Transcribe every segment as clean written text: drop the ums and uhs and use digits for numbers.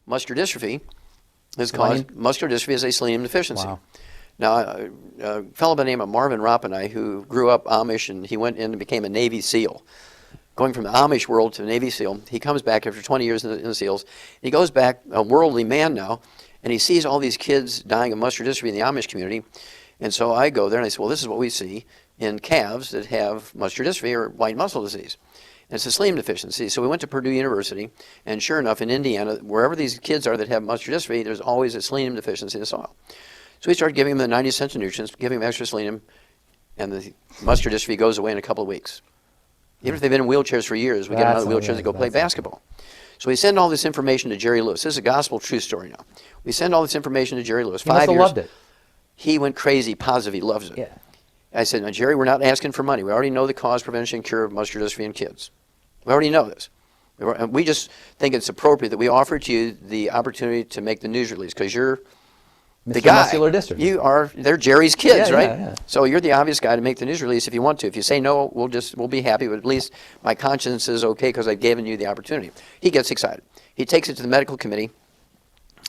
muscular dystrophy is caused. Muscular dystrophy is a selenium deficiency. Wow. Now, a fellow by the name of Marvin Rappenay, who grew up Amish, and he went in and became a Navy SEAL. Going from the Amish world to the Navy SEAL, he comes back after 20 years in the SEALs. He goes back, a worldly man now, and he sees all these kids dying of muscular dystrophy in the Amish community. And so I go there and I say, well, this is what we see in calves that have muscular dystrophy or white muscle disease. And it's a selenium deficiency. So we went to Purdue University, and sure enough, in Indiana, wherever these kids are that have muscular dystrophy, there's always a selenium deficiency in the soil. So we started giving them the 90 essential nutrients, giving them extra selenium, and the muscular dystrophy goes away in a couple of weeks. Even if they've been in wheelchairs for years, we get them out of the wheelchairs to go play basketball. So we send all this information to Jerry Lewis. This is a gospel true story now. We send all this information to Jerry Lewis. He must have loved it. He went crazy, positive, he loves it. Yeah. I said, now, Jerry, we're not asking for money. We already know the cause, prevention, and cure of muscular dystrophy in kids. We already know this. We just think it's appropriate that we offer to you the opportunity to make the news release, because you're the guy. Muscular dystrophy. They're Jerry's kids, right? Yeah. So you're the obvious guy to make the news release if you want to. If you say no, we'll be happy, but at least my conscience is okay because I've given you the opportunity. He gets excited. He takes it to the medical committee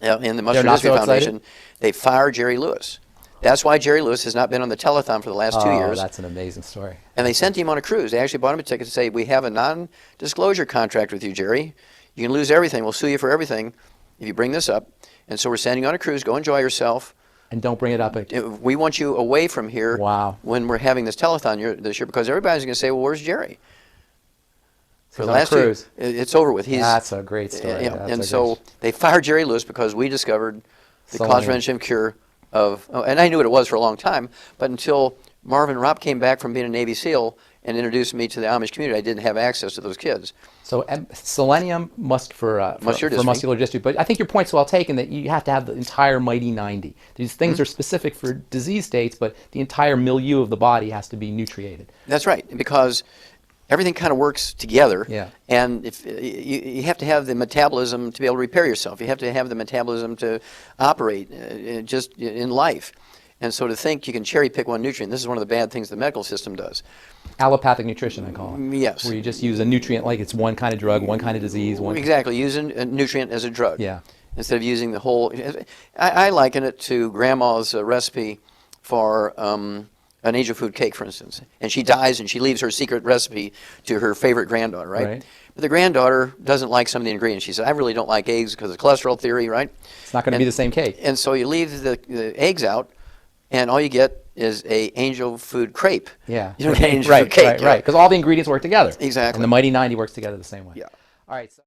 in the Muscular Dystrophy Foundation. They fire Jerry Lewis. That's why Jerry Lewis has not been on the telethon for the last 2 years. Oh, that's an amazing story. And they sent him on a cruise. They actually bought him a ticket to say, we have a non-disclosure contract with you, Jerry. You can lose everything. We'll sue you for everything if you bring this up. And so we're sending you on a cruise. Go enjoy yourself. And don't bring it up again. We want you away from here when we're having this telethon this year, because everybody's going to say, well, where's Jerry? For the last cruise. It's over with. That's a great story. And so they fired Jerry Lewis because we discovered the cause, prevention, and cure of, and I knew what it was for a long time, but until Marvin Ropp came back from being a Navy SEAL and introduced me to the Amish community, I didn't have access to those kids. So selenium for muscular dystrophy, but I think your point's well taken that you have to have the entire mighty 90. These things are specific for disease states, but the entire milieu of the body has to be nutriated. That's right, because everything kind of works together. Yeah. And if you have to have the metabolism to be able to repair yourself. You have to have the metabolism to operate just in life. And so to think you can cherry pick one nutrient, this is one of the bad things the medical system does. Allopathic nutrition, I call it. Yes. Where you just use a nutrient like it's one kind of drug, one kind of disease. Exactly, using a nutrient as a drug. Yeah. Instead of using the whole. I liken it to grandma's recipe for an angel food cake, for instance. And she dies and she leaves her secret recipe to her favorite granddaughter, right? But the granddaughter doesn't like some of the ingredients. She said, I really don't like eggs because of cholesterol theory, right? It's not going to be the same cake. And so you leave the eggs out, and all you get is a angel food crepe. Yeah. You don't get angel food cake. Right, because all the ingredients work together. Exactly. And the mighty 90 works together the same way. Yeah. All right. So